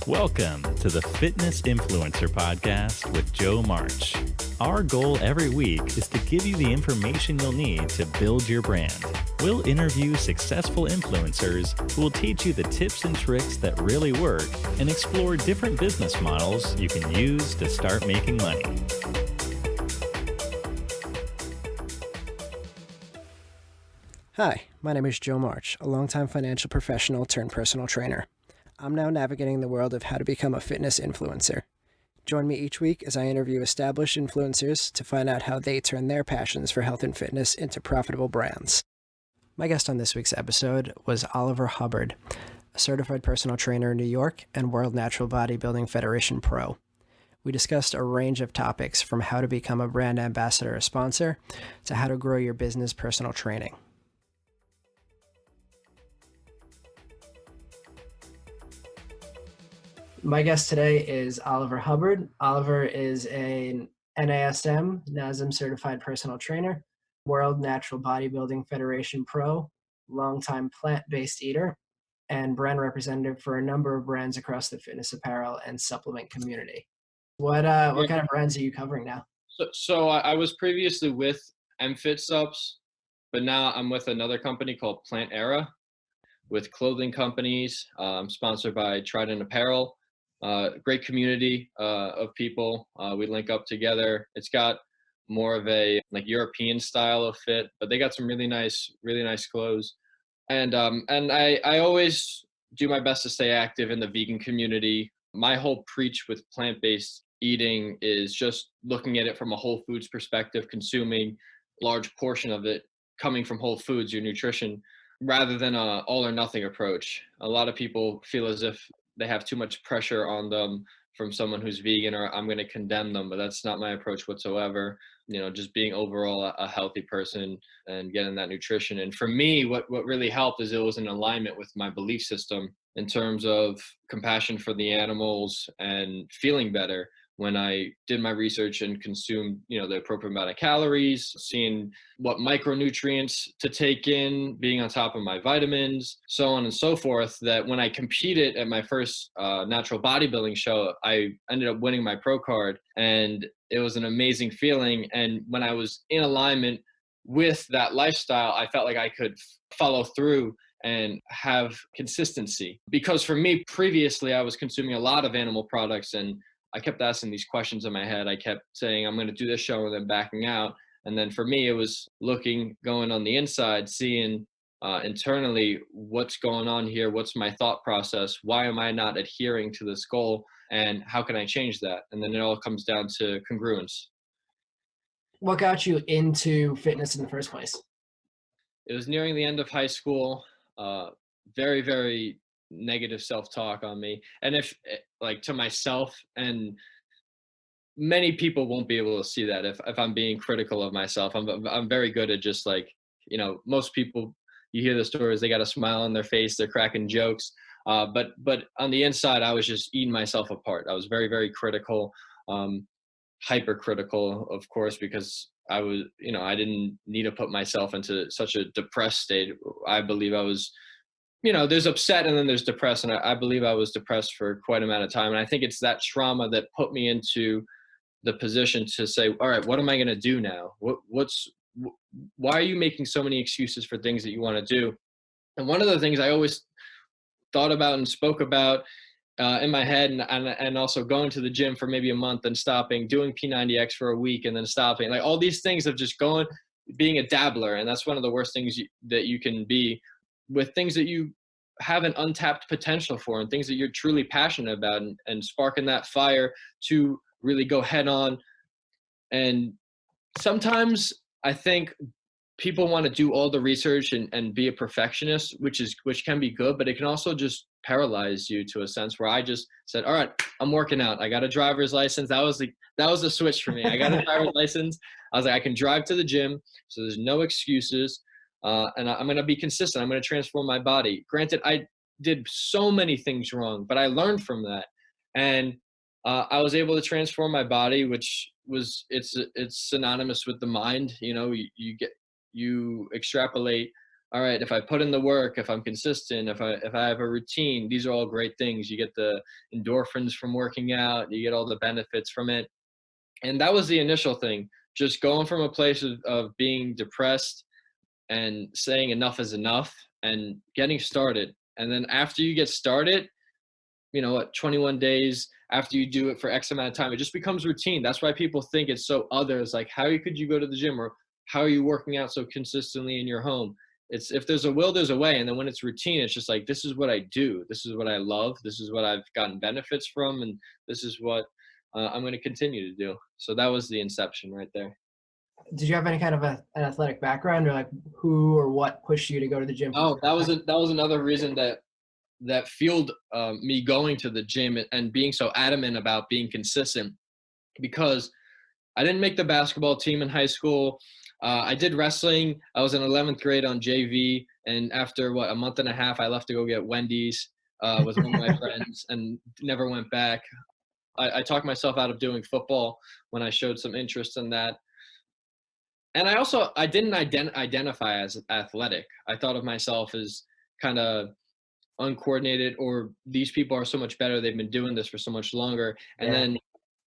Welcome to the Fitness Influencer Podcast with Joe March. Our goal every week is to give you the information you'll need to build your brand. We'll interview successful influencers who will teach you the tips and tricks that really work and explore different business models you can use to start making money. Hi, my name is Joe March, a longtime financial professional turned personal trainer. I'm now navigating the world of how to become a fitness influencer. Join me each week as I interview established influencers to find out how they turn their passions for health and fitness into profitable brands. My guest on this week's episode was Oliver Hubbard, a certified personal trainer in New York and World Natural Bodybuilding Federation Pro. We discussed a range of topics from how to become a brand ambassador or sponsor to how to grow your business personal training. My guest today is Oliver Hubbard. Oliver is an NASM, NASM certified personal trainer, World Natural Bodybuilding Federation Pro, longtime plant-based eater, and brand representative for a number of brands across the fitness apparel and supplement community. What kind of brands are you covering now? So I was previously with MFit Subs, but now I'm with another company called Plant Era, with clothing companies. I'm sponsored by Trident Apparel. Great community of people. We link up together. It's got more of a like European style of fit, but they got some really nice clothes. And I always do my best to stay active in the vegan community. My whole preach with plant-based eating is just looking at it from a whole foods perspective, consuming a large portion of it coming from whole foods, your nutrition, rather than a all or nothing approach. A lot of people feel as if they have too much pressure on them from someone who's vegan, or I'm going to condemn them, but that's not my approach whatsoever. You know, just being overall a healthy person and getting that nutrition. And for me, what really helped is it was in alignment with my belief system in terms of compassion for the animals and feeling better. When I did my research and consumed, the appropriate amount of calories, seeing what micronutrients to take in, being on top of my vitamins, so on and so forth, that when I competed at my first natural bodybuilding show, I ended up winning my pro card, and it was an amazing feeling. And when I was in alignment with that lifestyle, I felt like I could follow through and have consistency. Because for me, previously, I was consuming a lot of animal products, and I kept asking these questions in my head. I kept saying, I'm going to do this show and then backing out. And then for me, it was going on the inside, seeing internally what's going on here. What's my thought process? Why am I not adhering to this goal? And how can I change that? And then it all comes down to congruence. What got you into fitness in the first place? It was nearing the end of high school. Very, very negative self-talk on me, and if like to myself, and many people won't be able to see that if I'm being critical of myself. I'm very good at just most people, you hear the stories, they got a smile on their face, they're cracking jokes, but on the inside I was just eating myself apart. I was very, very critical, hypercritical, of course, because I was, I didn't need to put myself into such a depressed state. I believe I was, there's upset and then there's depressed. And I believe I was depressed for quite a amount of time. And I think it's that trauma that put me into the position to say, all right, what am I going to do now? Why are you making so many excuses for things that you want to do? And one of the things I always thought about and spoke about in my head, and also going to the gym for maybe a month and stopping, doing P90X for a week and then stopping, like all these things of just being a dabbler. And that's one of the worst things that you can be, with things that you have an untapped potential for and things that you're truly passionate about, and sparking that fire to really go head on. And sometimes I think people want to do all the research and be a perfectionist, which can be good, but it can also just paralyze you to a sense, where I just said, all right, I'm working out. I got a driver's license. That was the switch for me. I got a driver's license. I was like, I can drive to the gym, so there's no excuses. And I'm going to be consistent. I'm going to transform my body. Granted, I did so many things wrong, but I learned from that. And I was able to transform my body, which it's synonymous with the mind. You extrapolate all right, if I put in the work, if I'm consistent, if I have a routine, these are all great things. You get the endorphins from working out, you get all the benefits from it. And that was the initial thing, just going from a place of being depressed and saying enough is enough and getting started. And then after you get started, 21 days after you do it for X amount of time, it just becomes routine. That's why people think it's so others. Like, how could you go to the gym, or how are you working out so consistently in your home? It's, if there's a will, there's a way. And then when it's routine, it's just like, this is what I do. This is what I love. This is what I've gotten benefits from. And this is what I'm going to continue to do. So that was the inception right there. Did you have any kind of an athletic background, or like who or what pushed you to go to the gym? Oh, that was another reason that fueled me going to the gym and being so adamant about being consistent, because I didn't make the basketball team in high school. I did wrestling. I was in 11th grade on JV, and after a month and a half, I left to go get Wendy's with one of my friends and never went back. I talked myself out of doing football when I showed some interest in that. And I didn't identify as athletic. I thought of myself as kind of uncoordinated, or these people are so much better. They've been doing this for so much longer. And then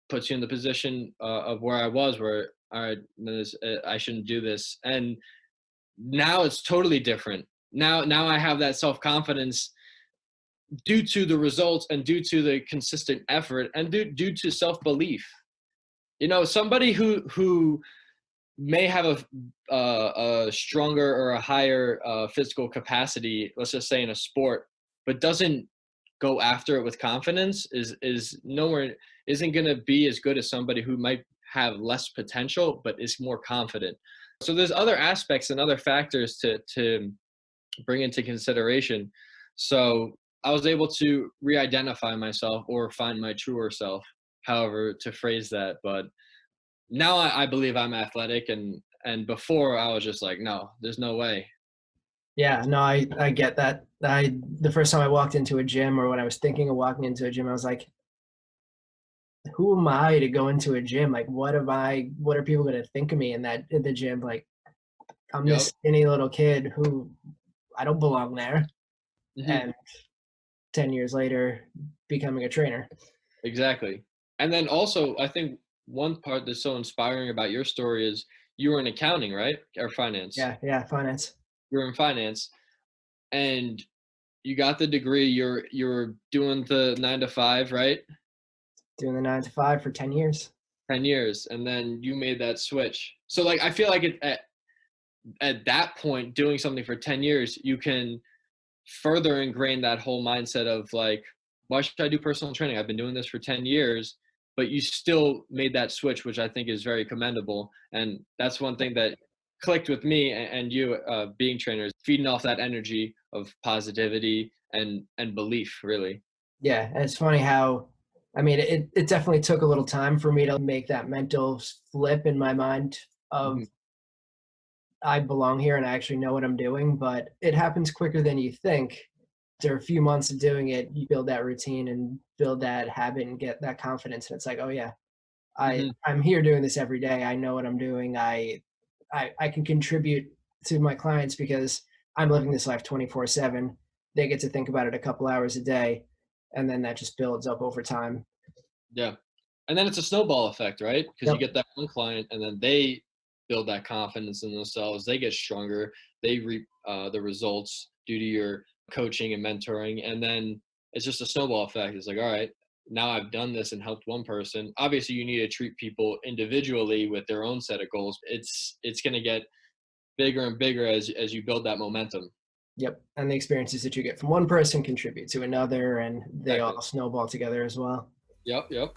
puts you in the position of where I was, where, all right, I shouldn't do this. And now it's totally different. Now I have that self-confidence due to the results and due to the consistent effort and due to self-belief. Somebody who may have a stronger or a higher physical capacity, let's just say in a sport, but doesn't go after it with confidence isn't going to be as good as somebody who might have less potential but is more confident. So there's other aspects and other factors to bring into consideration. So I was able to re-identify myself or find my truer self, however to phrase that. But now I believe I'm athletic, and before I was just like, no, there's no way. Yeah, no, I get that. The first time I walked into a gym, or when I was thinking of walking into a gym, I was like, who am I to go into a gym? Like, what are people going to think of me in the gym? Like, I'm this skinny little kid who I don't belong there. Mm-hmm. And 10 years later, becoming a trainer. Exactly. And then also, I think one part that's so inspiring about your story is you were in accounting, right? Or finance. Yeah, finance. You're in finance, and you got the degree. You're doing the 9 to 5, right? Doing the 9 to 5 for 10 years. 10 years, and then you made that switch. So like, I feel like at that point, doing something for 10 years, you can further ingrain that whole mindset of like, why should I do personal training? I've been doing this for 10 years, but you still made that switch, which I think is very commendable. And that's one thing that clicked with me and you being trainers, feeding off that energy of positivity and belief, really. Yeah, and it's funny how, I mean, it definitely took a little time for me to make that mental flip in my mind of Mm-hmm. I belong here and I actually know what I'm doing, but it happens quicker than you think. After a few months of doing it, you build that routine and build that habit and get that confidence. And it's like, oh yeah, Mm-hmm. I'm here doing this every day. I know what I'm doing. I can contribute to my clients because I'm living this life 24/7. They get to think about it a couple hours a day, and then that just builds up over time. Yeah. And then it's a snowball effect, right? Because you get that one client and then they build that confidence in themselves. They get stronger. They reap the results due to your coaching and mentoring. And then it's just a snowball effect. It's like, all right, now I've done this and helped one person. Obviously, you need to treat people individually with their own set of goals. It's going to get bigger and bigger as you build that momentum. Yep. And the experiences that you get from one person contribute to another, and they Exactly. all snowball together as well. Yep.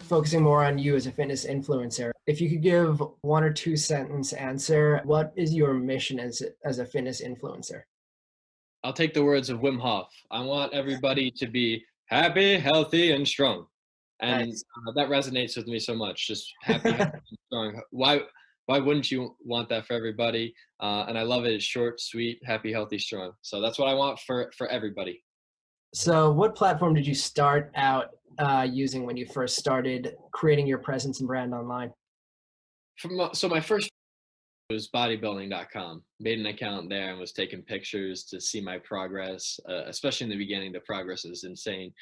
Focusing more on you as a fitness influencer, if you could give 1 or 2 sentence answer, what is your mission as a fitness influencer? I'll take the words of Wim Hof. I want everybody to be happy, healthy, and strong. And Nice. that resonates with me so much. Just happy, healthy, and strong. Why wouldn't you want that for everybody? And I love it. It's short, sweet, happy, healthy, strong. So that's what I want for everybody. So what platform did you start out using when you first started creating your presence and brand online? So my first was bodybuilding.com. Made an account there and was taking pictures to see my progress. Especially in the beginning, the progress is insane.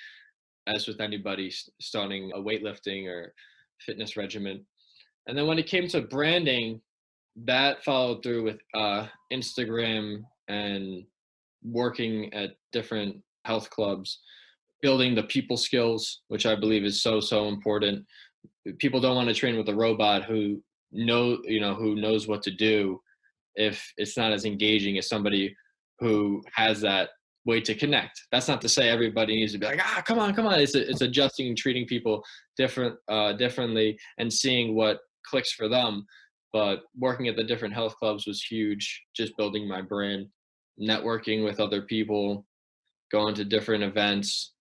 As with anybody starting a weightlifting or fitness regimen. And then when it came to branding, that followed through with Instagram and working at different health clubs, building the people skills, which I believe is so important. People don't want to train with a robot who who knows what to do if it's not as engaging as somebody who has that way to connect. That's not to say everybody needs to be like, come on. It's adjusting and treating people differently and seeing what clicks for them. But working at the different health clubs was huge, just building my brand, networking with other people, going to different events,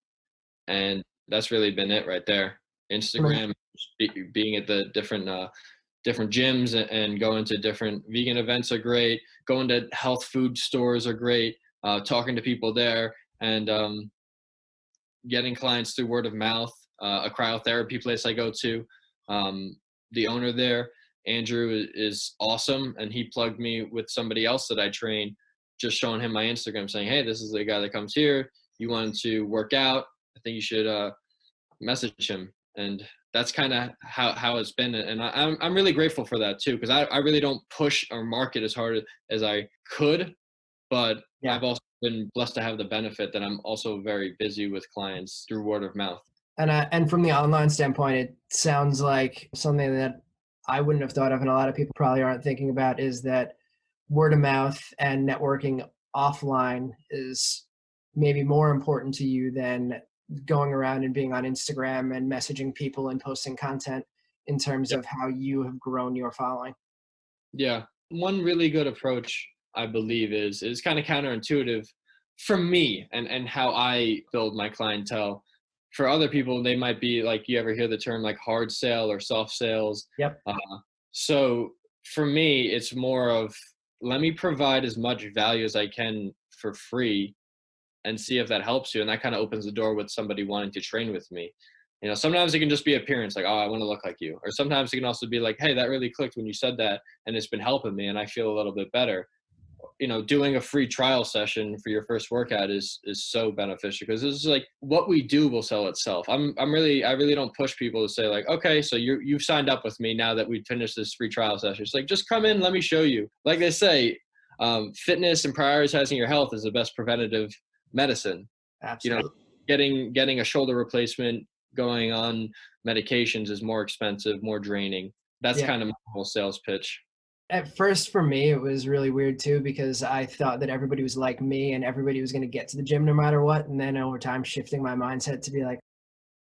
and that's really been it right there. Instagram, being at the different gyms and going to different vegan events are great. Going to health food stores are great. Talking to people there and getting clients through word of mouth. A cryotherapy place I go to, the owner there, Andrew, is awesome, and he plugged me with somebody else that I train, just showing him my Instagram saying, hey, this is the guy that comes here. You want to work out? I think you should message him. And that's kind of how it's been. And I'm really grateful for that too, because I really don't push or market as hard as I could, but Yeah. I've also been blessed to have the benefit that I'm also very busy with clients through word of mouth. And from the online standpoint, it sounds like something that I wouldn't have thought of, and a lot of people probably aren't thinking about, is that word of mouth and networking offline is maybe more important to you than going around and being on Instagram and messaging people and posting content in terms Yep. of how you have grown your following. Yeah. One really good approach, I believe, is kind of counterintuitive for me and how I build my clientele. For other people, they might be like, you ever hear the term like hard sale or soft sales? Yep. So for me, it's more of, let me provide as much value as I can for free and see if that helps you. And that kind of opens the door with somebody wanting to train with me. Sometimes it can just be appearance, like, oh, I want to look like you. Or sometimes it can also be like, hey, that really clicked when you said that, and it's been helping me and I feel a little bit better. Doing a free trial session for your first workout is so beneficial, because this is like, what we do will sell itself. I really don't push people to say like, okay, so you've signed up with me now that we finished this free trial session. It's like, just come in, let me show you. Like they say, fitness and prioritizing your health is the best preventative medicine. Absolutely. Getting a shoulder replacement, going on medications is more expensive, more draining. That's Yeah. kind of my whole sales pitch. At first, for me, it was really weird too, because I thought that everybody was like me and everybody was going to get to the gym no matter what. And then over time, shifting my mindset to be like,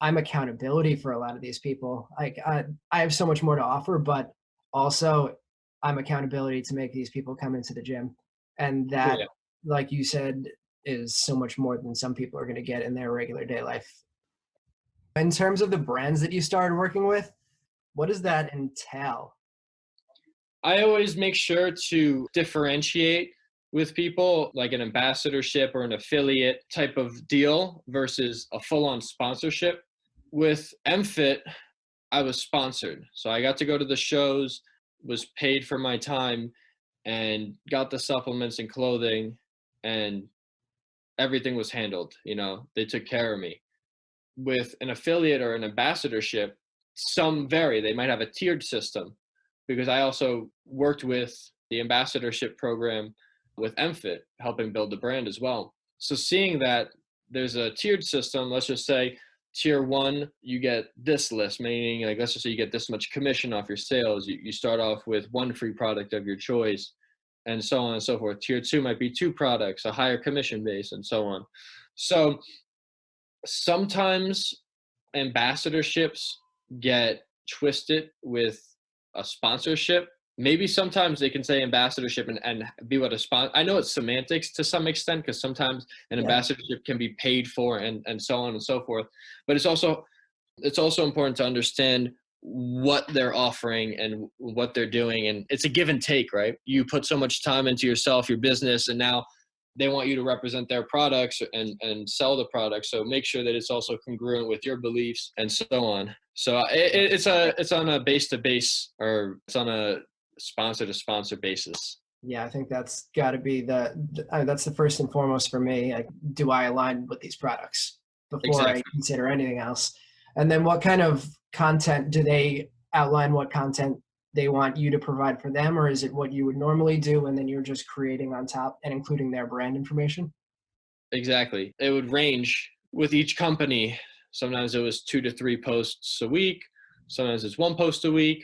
I'm accountability for a lot of these people. Like I have so much more to offer, but also I'm accountability to make these people come into the gym. And that, Yeah. like you said, is so much more than some people are going to get in their regular day life. In terms of the brands that you started working with, what does that entail? I always make sure to differentiate with people, like an ambassadorship or an affiliate type of deal versus a full-on sponsorship. With MFit, I was sponsored. So I got to go to the shows, was paid for my time, and got the supplements and clothing, and everything was handled. They took care of me. With an affiliate or an ambassadorship, some vary. They might have a tiered system, because I also worked with the ambassadorship program with MFit, helping build the brand as well. So seeing that there's a tiered system, let's just say tier 1, you get this list, meaning like, let's just say you get this much commission off your sales. You start off with one free product of your choice, and so on and so forth. Tier 2 might be 2 products, a higher commission base, and so on. So sometimes ambassadorships get twisted with a sponsorship. Maybe sometimes they can say ambassadorship and be what a sponsor. I know it's semantics to some extent, because sometimes an ambassadorship can be paid for and so on and so forth. But it's also important to understand what they're offering and what they're doing. And it's a give and take, right? You put so much time into yourself, your business, and now they want you to represent their products and sell the product. So make sure that it's also congruent with your beliefs and so on. So it's on a base to base, or it's on a sponsor to sponsor basis. Yeah, I think that's got to be that's the first and foremost for me. Like, do I align with these products before I consider anything else? And then what kind of content do they outline? What content they want you to provide for them, or is it what you would normally do and then you're just creating on top and including their brand information? Exactly. It would range with each company. Sometimes it was 2 to 3 posts a week. Sometimes it's 1 post a week,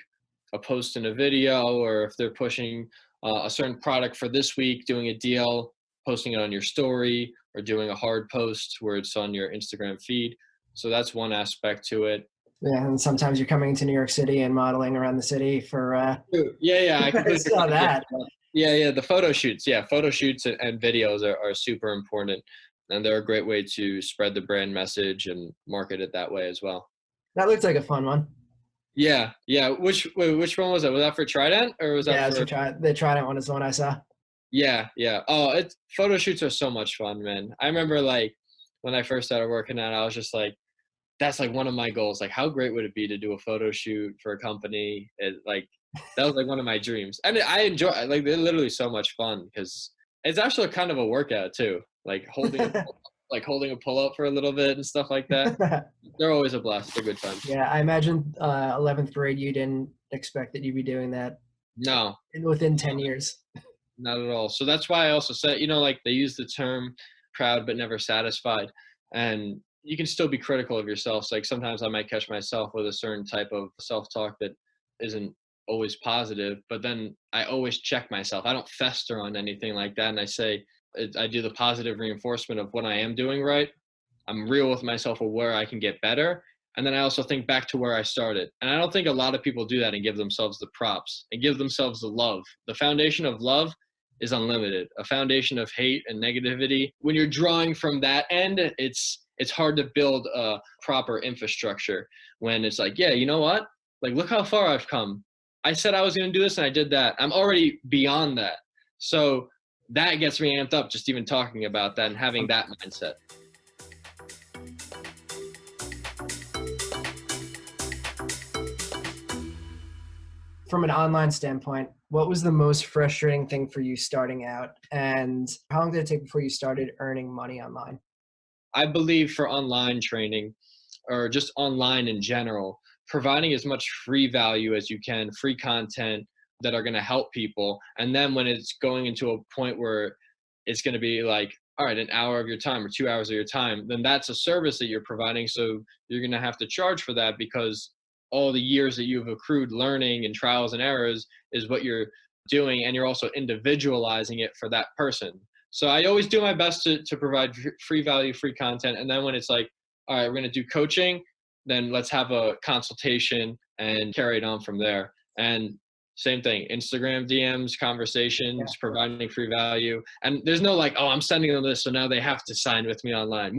a post in a video, or if they're pushing a certain product for this week, doing a deal, posting it on your story, or doing a hard post where it's on your Instagram feed. So that's one aspect to it. Yeah, and sometimes you're coming to New York City and modeling around the city for. I completely saw that. Yeah, the photo shoots. Yeah, photo shoots and videos are super important, and they're a great way to spread the brand message and market it that way as well. That looks like a fun one. Yeah. Which one was that? Was that for Trident, or was that? Yeah, the Trident one is the one I saw. Yeah. Oh, photo shoots are so much fun, man. I remember like when I first started working at it, I was just like, that's like one of my goals. Like, how great would it be to do a photo shoot for a company? That was like one of my dreams. And I enjoy it. Like, they're literally so much fun because it's actually kind of a workout too. Like holding a pull up for a little bit and stuff like that. They're always a blast. They're good fun. Yeah, I imagine 11th grade, you didn't expect that you'd be doing that. No. Within 10 years. Not at all. So that's why I also said, like they use the term proud but never satisfied. And you can still be critical of yourself. So like sometimes I might catch myself with a certain type of self-talk that isn't always positive, but then I always check myself. I don't fester on anything like that. And I do the positive reinforcement of what I am doing right. I'm real with myself of where I can get better. And then I also think back to where I started. And I don't think a lot of people do that and give themselves the props and give themselves the love. The foundation of love is unlimited. A foundation of hate and negativity, when you're drawing from that end, it's hard to build a proper infrastructure when it's like, yeah, you know what? Like, look how far I've come. I said I was going to do this and I did that. I'm already beyond that. So that gets me amped up just even talking about that and having that mindset. From an online standpoint, what was the most frustrating thing for you starting out? And how long did it take before you started earning money online? I believe for online training, or just online in general, providing as much free value as you can, free content that are going to help people. And then when it's going into a point where it's going to be like, all right, an hour of your time or 2 hours of your time, then that's a service that you're providing. So you're going to have to charge for that because all the years that you've accrued learning and trials and errors is what you're doing. And you're also individualizing it for that person. So I always do my best to provide free value, free content. And then when it's like, all right, we're going to do coaching, then let's have a consultation and carry it on from there. And same thing, Instagram DMs, conversations, providing free value. And there's no like, oh, I'm sending them this, so now they have to sign with me online.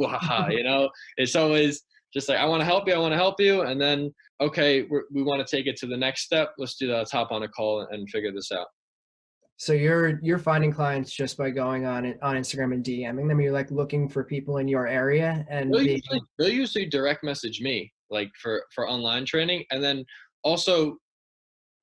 It's always just like, I want to help you. And then, okay, we want to take it to the next step. Let's do that. Let's hop on a call and figure this out. So you're finding clients just by going on Instagram and DMing them. You're like looking for people in your area, and they'll usually direct message me like for online training. And then also,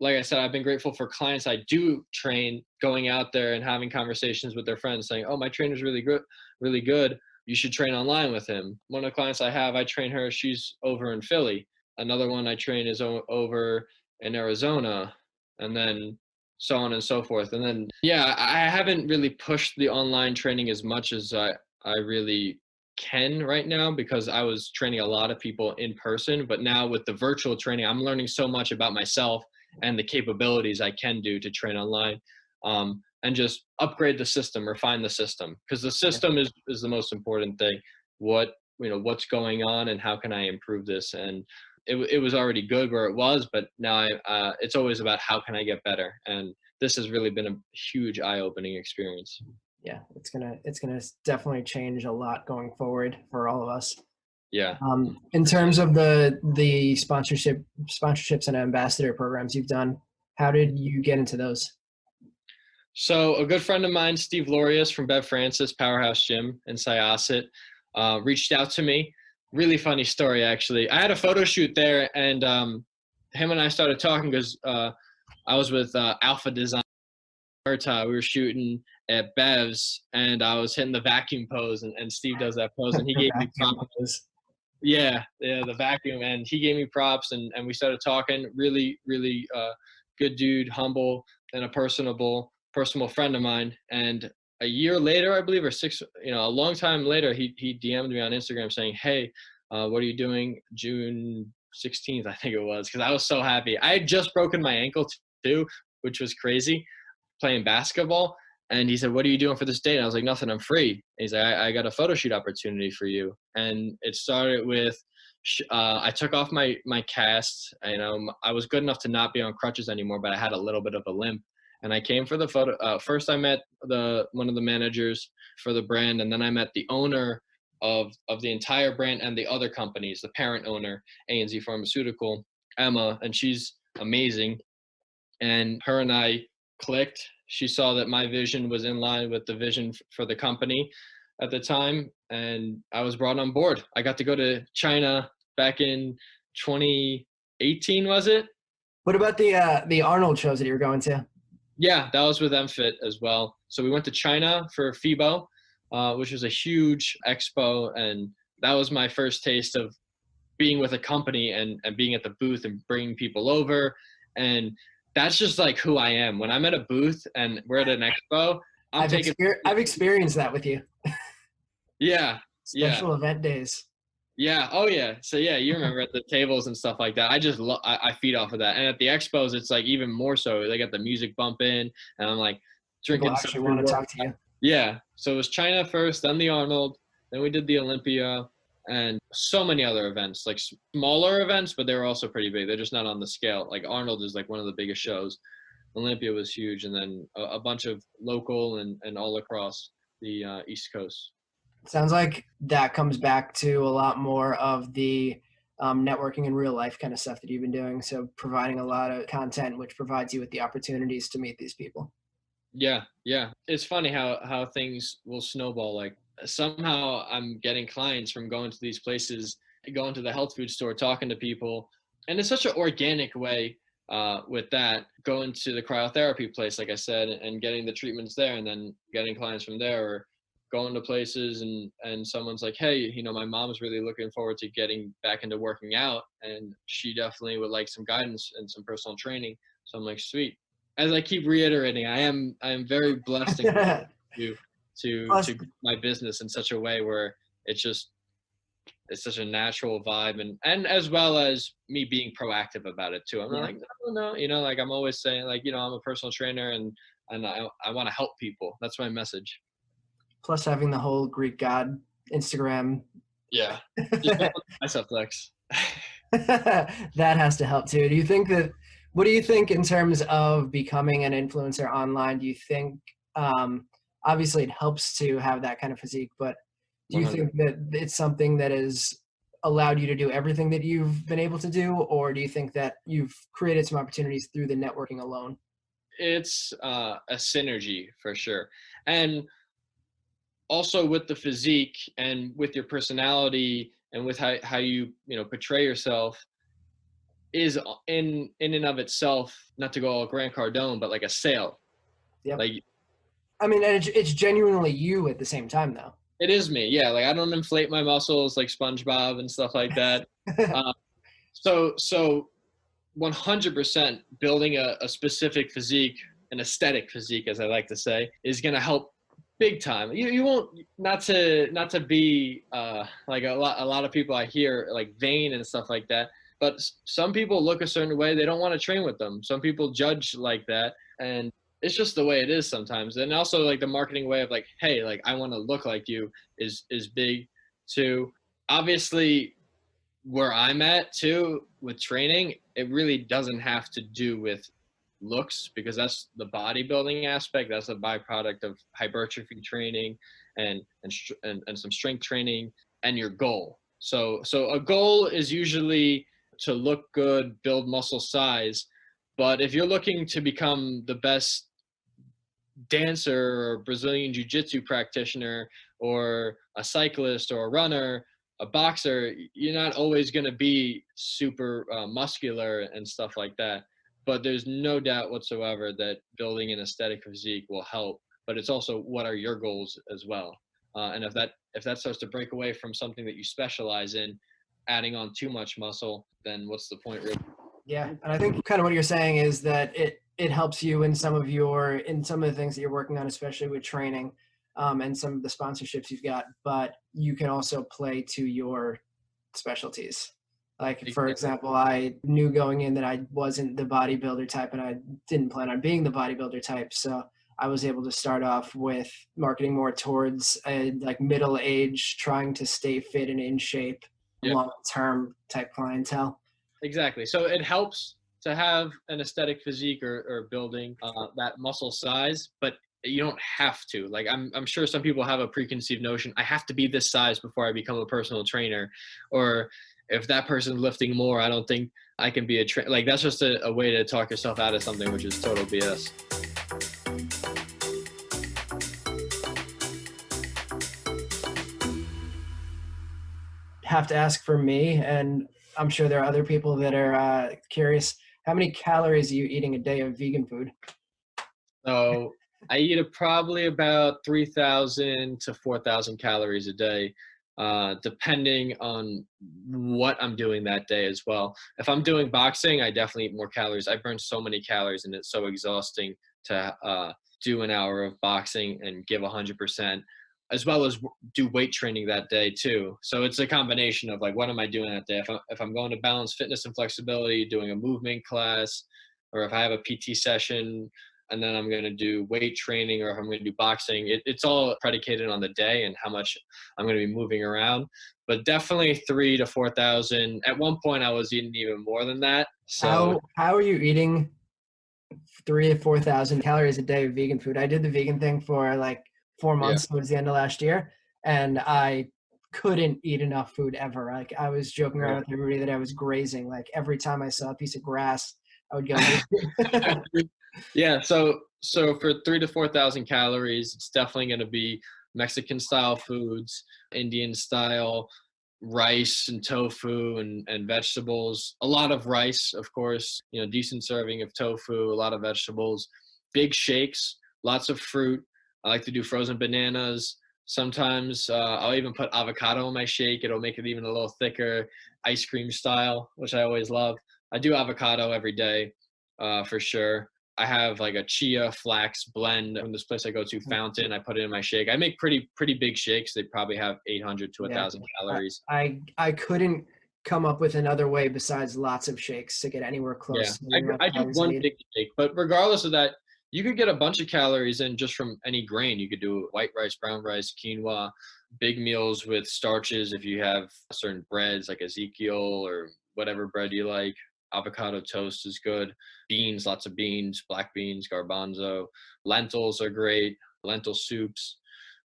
like I said, I've been grateful for clients I do train going out there and having conversations with their friends saying, oh, my trainer's really good. You should train online with him. One of the clients I train her, she's over in Philly. Another one I train is over in Arizona, and then so on and so forth. And then, yeah, I haven't really pushed the online training as much as I really can right now because I was training a lot of people in person. But now with the virtual training, I'm learning so much about myself and the capabilities I can do to train online, and just upgrade the system, refine the system, because the system is the most important thing. What's going on and how can I improve this? And it was already good where it was, but now it's always about how can I get better. And this has really been a huge eye-opening experience. Yeah, it's gonna definitely change a lot going forward for all of us. Yeah. In terms of the sponsorships and ambassador programs you've done, how did you get into those? So a good friend of mine, Steve Lorius from Bev Francis Powerhouse Gym in Syosset, reached out to me. Really funny story, actually. I had a photo shoot there, and him and I started talking because I was with Alpha Design. We were shooting at Bev's, and I was hitting the vacuum pose, and Steve does that pose, and he The gave me vacuum props. pose. Yeah, the vacuum, and he gave me props, and we started talking. Really, really good dude, humble, and a personable friend of mine. And a year later, I believe, or six, a long time later, he DM'd me on Instagram saying, "Hey, what are you doing June 16th?" I think it was, because I was so happy. I had just broken my ankle too, which was crazy, playing basketball. And he said, "What are you doing for this date?" And I was like, "Nothing, I'm free." And he's like, I got a photo shoot opportunity for you. And it started with, I took off my cast. I was good enough to not be on crutches anymore, but I had a little bit of a limp. And I came for the photo. First, I met one of the managers for the brand, and then I met the owner of the entire brand and the other companies, the parent owner, A&Z Pharmaceutical, Emma, and she's amazing. And her and I clicked. She saw that my vision was in line with the vision for the company at the time, and I was brought on board. I got to go to China back in 2018, was it? What about the Arnold shows that you were going to? Yeah, that was with MFit as well. So we went to China for FIBO, which was a huge expo, and that was my first taste of being with a company and being at the booth and bringing people over. And that's just like who I am. When I'm at a booth and we're at an expo, I've experienced that with you. Yeah, yeah, Special event days. yeah. Oh yeah. So yeah, you remember at the tables and stuff like that. I feed off of that. And at the expos, it's like even more so. They got the music bumping, and I'm like People drinking actually something. want to talk to you. Yeah. So it was China first, then the Arnold, then we did the Olympia, and so many other events, like smaller events, but they were also pretty big. They're just not on the scale. Like Arnold is like one of the biggest shows. Olympia was huge, and then a bunch of local and all across the East Coast. Sounds like that comes back to a lot more of the networking in real life kind of stuff that you've been doing. So providing a lot of content, which provides you with the opportunities to meet these people. Yeah, yeah. It's funny how things will snowball. Like somehow I'm getting clients from going to these places, going to the health food store, talking to people, and it's such an organic way with that. Going to the cryotherapy place, like I said, and getting the treatments there, and then getting clients from there, or going to places and someone's like, "Hey, my mom's really looking forward to getting back into working out, and she definitely would like some guidance and some personal training." So I'm like, "Sweet." As I keep reiterating, I am very blessed and to my business in such a way where it's such a natural vibe, and as well as me being proactive about it too. I'm not like, no, like I'm always saying, like, I'm a personal trainer and I want to help people. That's my message. Plus having the whole Greek god Instagram. Yeah. Just myself flex. That has to help too. What do you think in terms of becoming an influencer online? Do you think, obviously it helps to have that kind of physique, but do you 100. think that it's something that has allowed you to do everything that you've been able to do? Or do you think that you've created some opportunities through the networking alone? It's a synergy for sure. And also with the physique and with your personality and with how you portray yourself is in and of itself, not to go all Grant Cardone, but like a sale. Yep. Like, I mean, and it's genuinely you at the same time though. it is me. Yeah. Like I don't inflate my muscles like SpongeBob and stuff like that. So 100% building a specific physique, an aesthetic physique, as I like to say, is going to help big time. You won't, not to be like a lot of people I hear like vain and stuff like that, but some people look a certain way. They don't want to train with them. Some people judge like that, and it's just the way it is sometimes. And also like the marketing way of like, hey, like I want to look like you is big too. Obviously, where I'm at too with training, it really doesn't have to do with looks, because that's the bodybuilding aspect. That's a byproduct of hypertrophy training and some strength training and your goal. So a goal is usually to look good, build muscle size. But if you're looking to become the best dancer or Brazilian jiu-jitsu practitioner or a cyclist or a runner, a boxer, you're not always going to be super muscular and stuff like that. But there's no doubt whatsoever that building an aesthetic physique will help. But it's also, what are your goals as well? And if that starts to break away from something that you specialize in, adding on too much muscle, then what's the point really? Yeah, and I think kind of what you're saying is that it helps you in some of the things that you're working on, especially with training, and some of the sponsorships you've got. But you can also play to your specialties. Like, for example, I knew going in that I wasn't the bodybuilder type, and I didn't plan on being the bodybuilder type. So I was able to start off with marketing more towards a like middle age, trying to stay fit and in shape, Yep. long-term type clientele. Exactly. So it helps to have an aesthetic physique or building that muscle size, but you don't have to. Like I'm sure some people have a preconceived notion. I have to be this size before I become a personal trainer, or if that person's lifting more, I don't think I can be a trainer. Like that's just a way to talk yourself out of something, which is total BS. Have to ask for me, and I'm sure there are other people that are curious. How many calories are you eating a day of vegan food? So I eat probably about 3,000 to 4,000 calories a day, depending on what I'm doing that day as well. If I'm doing boxing, I definitely eat more calories. I burn so many calories, and it's so exhausting to do an hour of boxing and give 100%, as well as do weight training that day too. So it's a combination of like, what am I doing that day? If I'm going to balance fitness and flexibility, doing a movement class, or if I have a PT session, and then I'm going to do weight training, or if I'm going to do boxing, it's all predicated on the day and how much I'm going to be moving around. But definitely 3,000 to 4,000. At one point, I was eating even more than that. So How are you eating 3,000 to 4,000 calories a day of vegan food? I did the vegan thing for like 4 months towards the end of last year, and I couldn't eat enough food ever. Like I was joking around with everybody that I was grazing. Like every time I saw a piece of grass, I would go. Yeah, so for 3,000 to 4,000 calories, it's definitely going to be Mexican style foods, Indian style, rice and tofu and vegetables. A lot of rice, of course, decent serving of tofu, a lot of vegetables, big shakes, lots of fruit. I like to do frozen bananas. Sometimes I'll even put avocado in my shake. It'll make it even a little thicker, ice cream style, which I always love. I do avocado every day for sure. I have like a chia flax blend from this place I go to, Fountain. I put it in my shake. I make pretty big shakes. They probably have 800 to 1,000 calories. I couldn't come up with another way besides lots of shakes to get anywhere close. Yeah, I do one big shake, but regardless of that, you could get a bunch of calories in just from any grain. You could do white rice, brown rice, quinoa, big meals with starches if you have certain breads like Ezekiel or whatever bread you like. Avocado toast is good. Beans, lots of beans, black beans, garbanzo. Lentils are great. Lentil soups.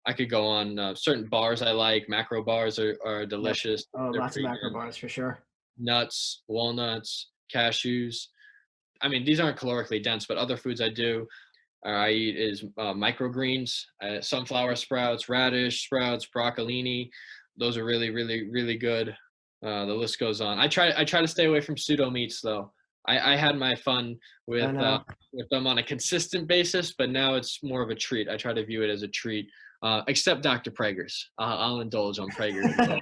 I could go on certain bars I like. Macro bars are delicious. Oh, They're lots of macro bars for sure. Nuts, walnuts, cashews. I mean, these aren't calorically dense, but other foods I do I eat is microgreens, sunflower sprouts, radish sprouts, broccolini. Those are really, really, really good. The list goes on. I try to stay away from pseudo meats though. I had my fun with them on a consistent basis, but now it's more of a treat. I try to view it as a treat. Except Dr. Prager's. I'll indulge on Prager's.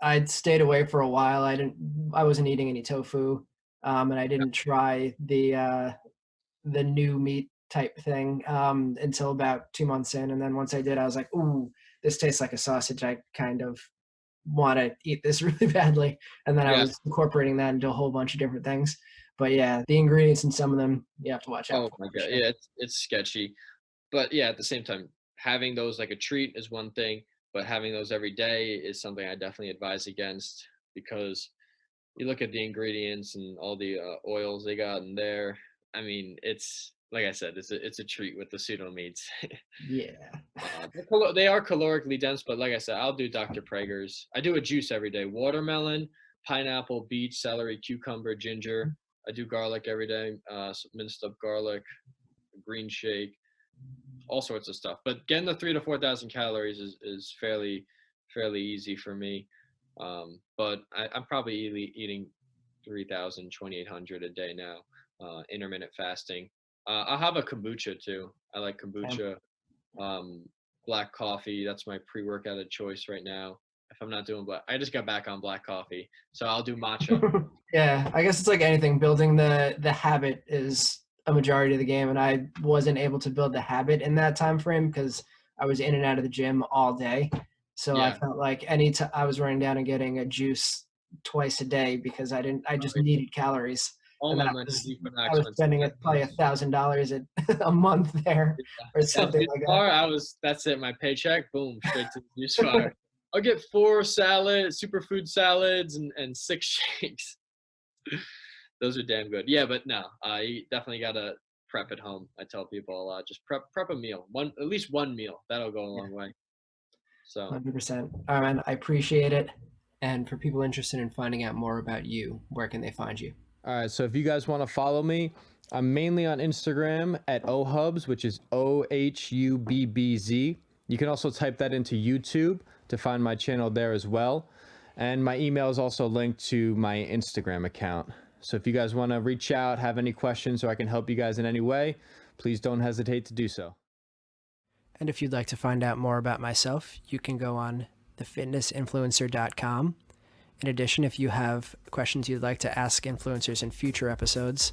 I'd stayed away for a while. I wasn't eating any tofu, and I didn't try the new meat type thing until about 2 months in. And then once I did, I was like, ooh, this tastes like a sausage. I kind of want to eat this really badly. And then I was incorporating that into a whole bunch of different things. But yeah, the ingredients in some of them, you have to watch out. Oh my God. Sure. Yeah, it's sketchy. But yeah, at the same time, having those like a treat is one thing, but having those every day is something I definitely advise against, because you look at the ingredients and all the oils they got in there. I mean, it's like I said, it's a treat with the pseudo meats. Yeah. They are calorically dense, but like I said, I'll do Dr. Prager's. I do a juice every day: watermelon, pineapple, beet, celery, cucumber, ginger. I do garlic every day, minced up garlic, green shake. all sorts of stuff. But getting the 3,000 to 4,000 calories is fairly easy for me. But I'm probably eating 3,000, 2,800 a day now, intermittent fasting. I'll have a kombucha too. I like kombucha. Black coffee, that's my pre-workout of choice right now. If I'm not doing black, I just got back on black coffee, so I'll do matcha. Yeah, I guess it's like anything. Building the habit is a majority of the game, and I wasn't able to build the habit in that time frame because I was in and out of the gym all day. So I Yeah. felt like I was running down and getting a juice twice a day because I just needed calories. All And my then money is I was spending probably $1,000 a month there or that something juice like that. bar, that's it. My paycheck, boom, straight to the juice bar. I'll get 4 superfood salads, and 6 shakes. Those are damn good. Yeah, but no, you definitely gotta prep at home. I tell people a lot, just prep a meal, at least one meal. That'll go a long way. So 100%. All right, man, I appreciate it. And for people interested in finding out more about you, where can they find you? All right, so if you guys want to follow me, I'm mainly on Instagram at Ohubbs, which is OHUBBZ. You can also type that into YouTube to find my channel there as well. And my email is also linked to my Instagram account. So if you guys want to reach out, have any questions, or I can help you guys in any way, please don't hesitate to do so. And if you'd like to find out more about myself, you can go on thefitnessinfluencer.com. In addition, if you have questions you'd like to ask influencers in future episodes,